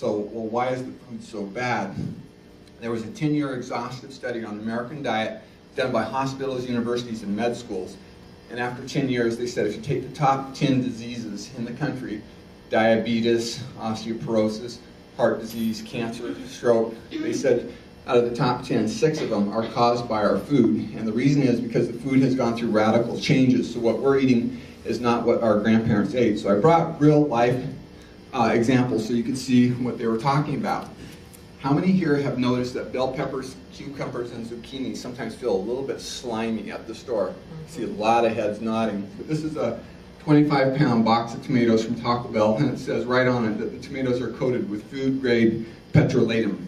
So, well, why is the food so bad? There was a 10-year exhaustive study on the American diet done by hospitals, universities, and med schools. And after 10 years, they said if you take the top 10 diseases in the country, diabetes, osteoporosis, heart disease, cancer, stroke, they said out of the top 10, 6 of them are caused by our food. And the reason is because the food has gone through radical changes. So what we're eating is not what our grandparents ate. So I brought real life examples so you can see what they were talking about. How many here have noticed that bell peppers, cucumbers, and zucchini sometimes feel a little bit slimy at the store? I see a lot of heads nodding. But this is a 25-pound box of tomatoes from Taco Bell, and it says right on it that the tomatoes are coated with food-grade petrolatum.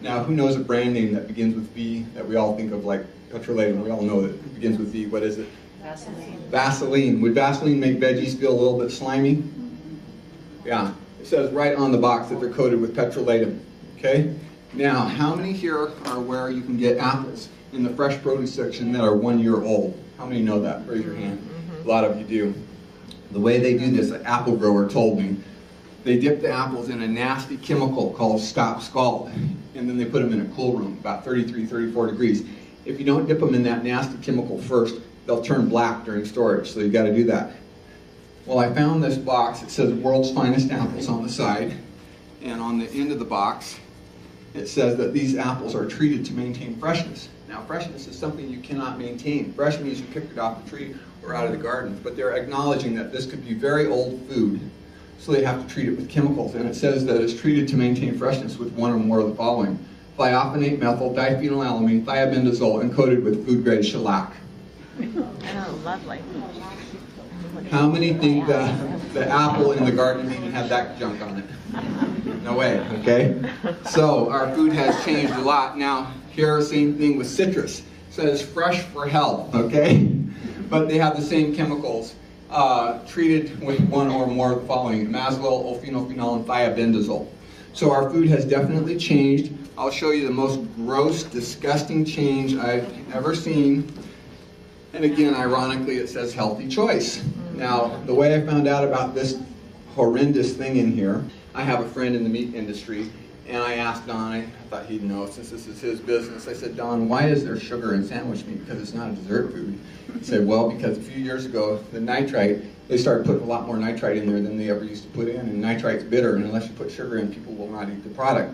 Now, who knows a brand name that begins with V that we all think of like petrolatum? We all know that it begins with V. What is it? Vaseline. Vaseline. Would Vaseline make veggies feel a little bit slimy? Yeah. It says right on the box that they're coated with petrolatum. Okay? Now, how many here are aware you can get apples in the fresh produce section that are 1 year old? How many know that? Raise your hand. A lot of you do. The way they do this, an apple grower told me, they dip the apples in a nasty chemical called stop scald, and then they put them in a cool room, about 33, 34 degrees. If you don't dip them in that nasty chemical first, they'll turn black during storage, so you got to do that. Well, I found this box. It says World's Finest Apples on the side, and on the end of the box, it says that these apples are treated to maintain freshness. Now, freshness is something you cannot maintain. Fresh means you picked it off the tree or out of the garden, but they're acknowledging that this could be very old food, so they have to treat it with chemicals. And it says that it's treated to maintain freshness with one or more of the following: thiophanate methyl, diphenylalamine, thiabendazole, and coated with food-grade shellac. Oh, lovely. How many think the apple in the garden even had that junk on it? No way, okay? So our food has changed a lot. Now, here, same thing with citrus. It says fresh for health, okay? But they have the same chemicals treated with one or more of the following: imazolol, O-phenolphenol, and thiabendazole. So our food has definitely changed. I'll show you the most gross, disgusting change I've ever seen. And again, ironically, it says healthy choice. Now, the way I found out about this horrendous thing in here, I have a friend in the meat industry, and I asked Don, I thought he'd know since this is his business, I said, Don, why is there sugar in sandwich meat? Because it's not a dessert food. He said, well, because a few years ago, the nitrite, they started putting a lot more nitrite in there than they ever used to put in, and nitrite's bitter, and unless you put sugar in, people will not eat the product.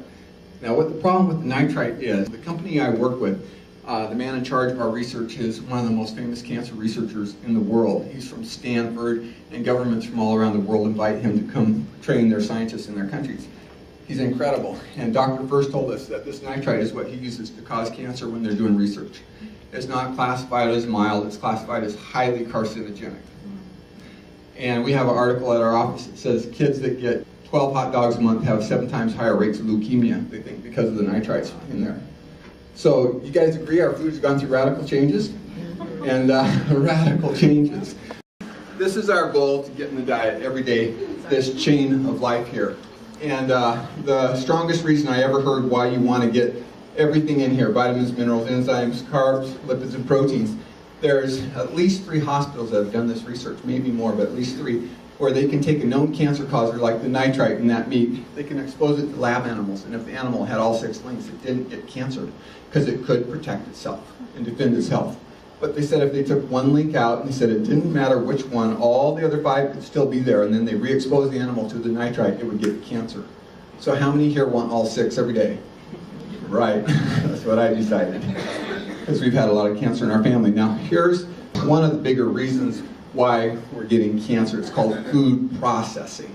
Now, what the problem with the nitrite is, the company I work with, the man in charge of our research is one of the most famous cancer researchers in the world. He's from Stanford, and governments from all around the world invite him to come train their scientists in their countries. He's incredible. And Dr. First told us that this nitrite is what he uses to cause cancer when they're doing research. It's not classified as mild, it's classified as highly carcinogenic. And we have an article at our office that says kids that get 12 hot dogs a month have 7 times higher rates of leukemia, they think, because of the nitrites in there. So, you guys agree our food's gone through radical changes? And radical changes. This is our goal to get in the diet every day, this chain of life here. And the strongest reason I ever heard why you want to get everything in here, vitamins, minerals, enzymes, carbs, lipids, and proteins. There's at least 3 hospitals that have done this research, maybe more, but at least 3, where they can take a known cancer causer like the nitrite in that meat, they can expose it to lab animals, and if the animal had all 6 links, it didn't get cancer, because it could protect itself and defend its health. But they said if they took 1 link out, and they said it didn't matter which one, all the other 5 could still be there, and then they re-expose the animal to the nitrite, it would get cancer. So how many here want all 6 every day? Right, that's what I decided, because we've had a lot of cancer in our family. Now here's one of the bigger reasons why we're getting cancer. It's called food processing.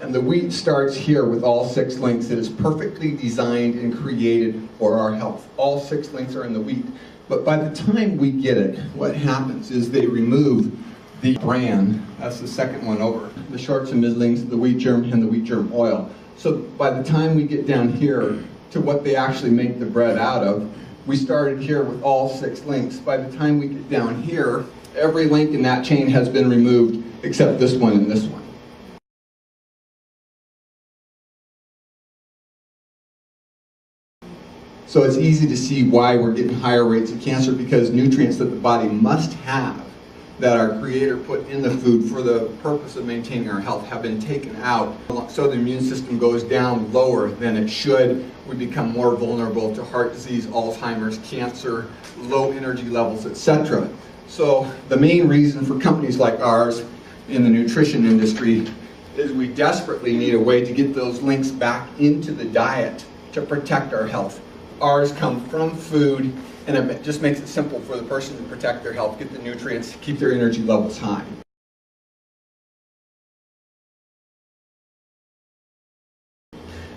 And the wheat starts here with all 6 links. It is perfectly designed and created for our health. All 6 links are in the wheat. But by the time we get it, what happens is they remove the bran. That's the second one over. The shorts and middlings, the wheat germ, and the wheat germ oil. So by the time we get down here to what they actually make the bread out of, we started here with all 6 links. By the time we get down here, every link in that chain has been removed except this one and this one. So it's easy to see why we're getting higher rates of cancer, because nutrients that the body must have that our Creator put in the food for the purpose of maintaining our health have been taken out. So the immune system goes down lower than it should. We become more vulnerable to heart disease, Alzheimer's, cancer, low energy levels, etc. So the main reason for companies like ours in the nutrition industry is we desperately need a way to get those links back into the diet to protect our health. Ours come from food, and it just makes it simple for the person to protect their health, get the nutrients, keep their energy levels high.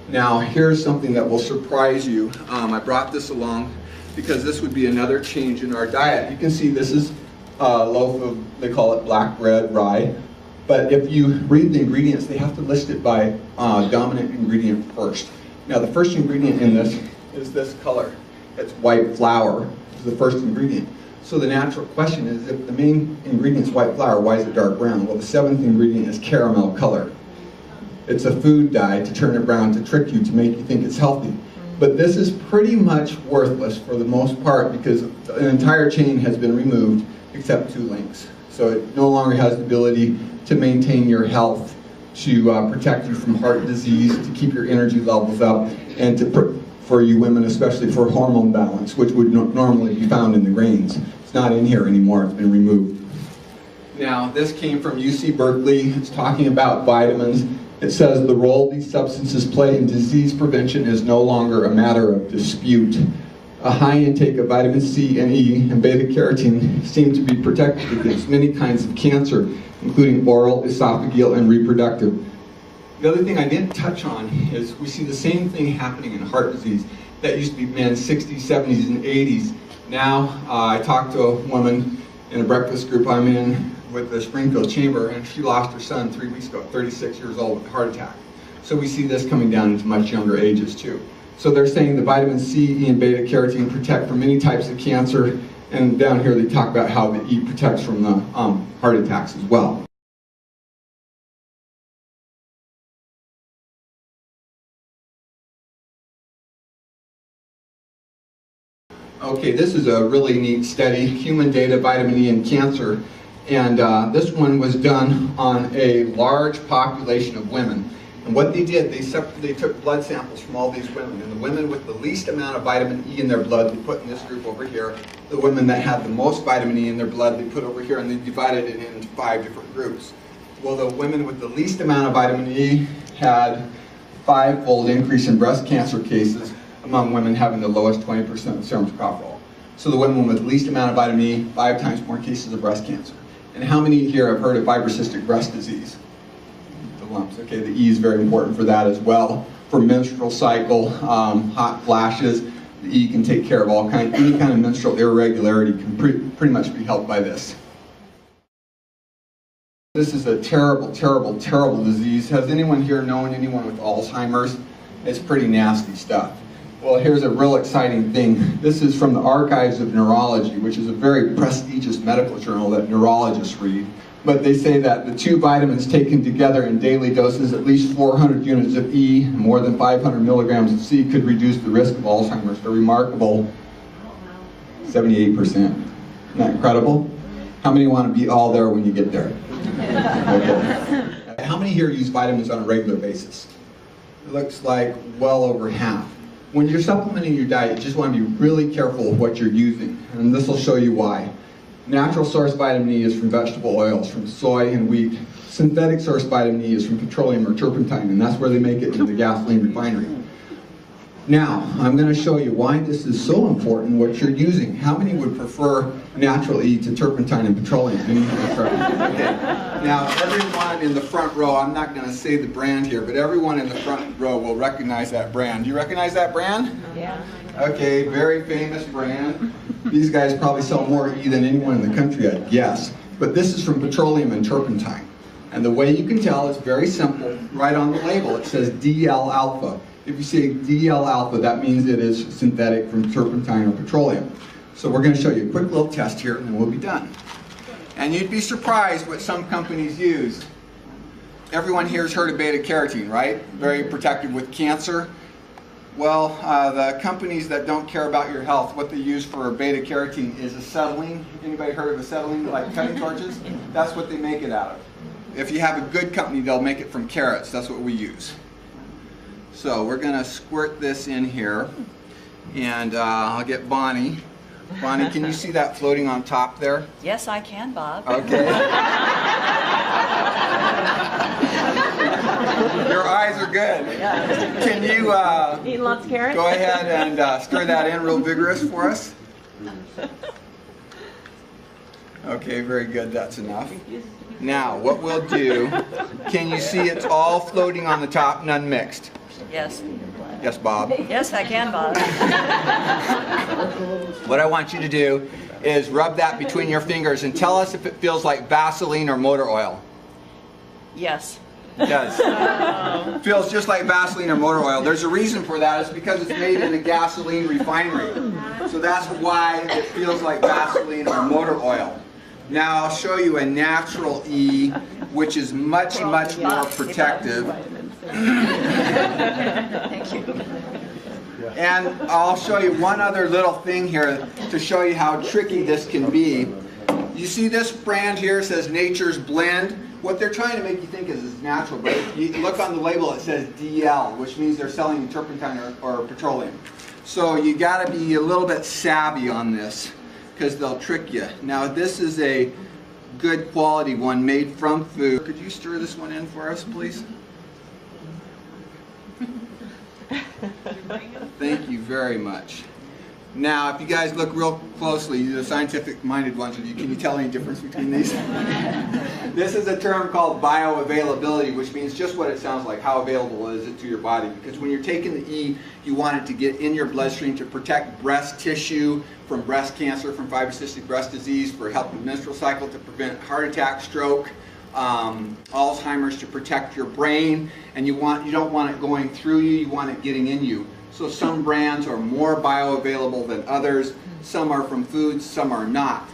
Now, here's something that will surprise you. I brought this along because this would be another change in our diet. You can see this is a loaf of, they call it black bread, rye. But if you read the ingredients, they have to list it by dominant ingredient first. Now, the first ingredient in this is this color. It's white flour, is the first ingredient. So the natural question is, if the main ingredient is white flour, why is it dark brown? Well, the seventh ingredient is caramel color. It's a food dye to turn it brown, to trick you, to make you think it's healthy. But this is pretty much worthless for the most part because an entire chain has been removed except 2 links. So it no longer has the ability to maintain your health, to protect you from heart disease, to keep your energy levels up, and to for you women, especially for hormone balance, which would normally be found in the grains. It's not in here anymore, it's been removed. Now, this came from UC Berkeley. It's talking about vitamins. It says the role these substances play in disease prevention is no longer a matter of dispute. A high intake of vitamin C and E and beta-carotene seem to be protective against many kinds of cancer, including oral, esophageal, and reproductive. The other thing I didn't touch on is we see the same thing happening in heart disease. That used to be men's 60s, 70s, and 80s. Now, I talked to a woman in a breakfast group I'm in with the Springfield Chamber, and she lost her son 3 weeks ago, 36 years old, with a heart attack. So we see this coming down into much younger ages too. So they're saying the vitamin C, E, and beta-carotene protect from many types of cancer, and down here they talk about how the E protects from the heart attacks as well. Okay, this is a really neat study, human data, vitamin E and cancer, and this one was done on a large population of women. And what they did, they took blood samples from all these women, and the women with the least amount of vitamin E in their blood, they put in this group over here. The women that had the most vitamin E in their blood, they put over here, and they divided it into 5 different groups. Well, the women with the least amount of vitamin E had 5-fold increase in breast cancer cases among women having the lowest 20% of serum tocopherol. So the women with the least amount of vitamin E, 5 times more cases of breast cancer. And how many here have heard of fibrocystic breast disease? The lumps. Okay, the E is very important for that as well. For menstrual cycle, hot flashes, the E can take care of any kind of menstrual irregularity can pretty much be helped by this. This is a terrible, terrible, terrible disease. Has anyone here known anyone with Alzheimer's? It's pretty nasty stuff. Well, here's a real exciting thing. This is from the Archives of Neurology, which is a very prestigious medical journal that neurologists read. But they say that the 2 vitamins taken together in daily doses, at least 400 units of E, and more than 500 milligrams of C, could reduce the risk of Alzheimer's. A remarkable 78%. Isn't that incredible? How many want to be all there when you get there? Okay. How many here use vitamins on a regular basis? It looks like well over half. When you're supplementing your diet, you just want to be really careful of what you're using, and this will show you why. Natural source vitamin E is from vegetable oils, from soy and wheat. Synthetic source vitamin E is from petroleum or turpentine, and that's where they make it in the gasoline refinery. Now, I'm going to show you why this is so important, what you're using. How many would prefer natural E to turpentine and petroleum? Okay. Now, everyone in the front row, I'm not going to say the brand here, but everyone in the front row will recognize that brand. Do you recognize that brand? Yeah. Okay, very famous brand. These guys probably sell more E than anyone in the country, I'd guess. But this is from petroleum and turpentine. And the way you can tell is very simple. Right on the label, it says DL alpha. If you say DL alpha, that means it is synthetic from turpentine or petroleum. So we're going to show you a quick little test here, and then we'll be done. And you'd be surprised what some companies use. Everyone here has heard of beta-carotene, right? Very protective with cancer. Well, the companies that don't care about your health, what they use for beta carotene is acetylene. Anybody heard of acetylene, like cutting torches? That's what they make it out of. If you have a good company, they'll make it from carrots. That's what we use. So we're going to squirt this in here, and I'll get Bonnie. Bonnie, can you see that floating on top there? Yes, I can, Bob. Okay. Your eyes are good. Can you Eating lots of carrots? go ahead and stir that in real vigorous for us? Okay, very good. That's enough. Now, what we'll do, can you see it's all floating on the top, none mixed? Yes. Yes, Bob. Yes, I can, Bob. What I want you to do is rub that between your fingers and tell us if it feels like Vaseline or motor oil. Yes. It does. Feels just like Vaseline or motor oil. There's a reason for that. It's because it's made in a gasoline refinery. So that's why it feels like Vaseline or motor oil. Now I'll show you a natural E, which is much, much more protective. Thank you. And I'll show you one other little thing here to show you how tricky this can be. You see this brand here says Nature's Blend. What they're trying to make you think is it's natural, but if you look on the label, it says DL, which means they're selling turpentine or petroleum. So you got to be a little bit savvy on this, because they'll trick you. Now this is a good quality one made from food. Could you stir this one in for us, please? Thank you very much. Now, if you guys look real closely, the scientific-minded ones of you, can you tell any difference between these? This is a term called bioavailability, which means just what it sounds like. How available is it to your body? Because when you're taking the E, you want it to get in your bloodstream to protect breast tissue from breast cancer, from fibrocystic breast disease, for helping the menstrual cycle, to prevent heart attack, stroke, Alzheimer's, to protect your brain, and you don't want it going through you want it getting in you. So some brands are more bioavailable than others. Some are from foods, some are not.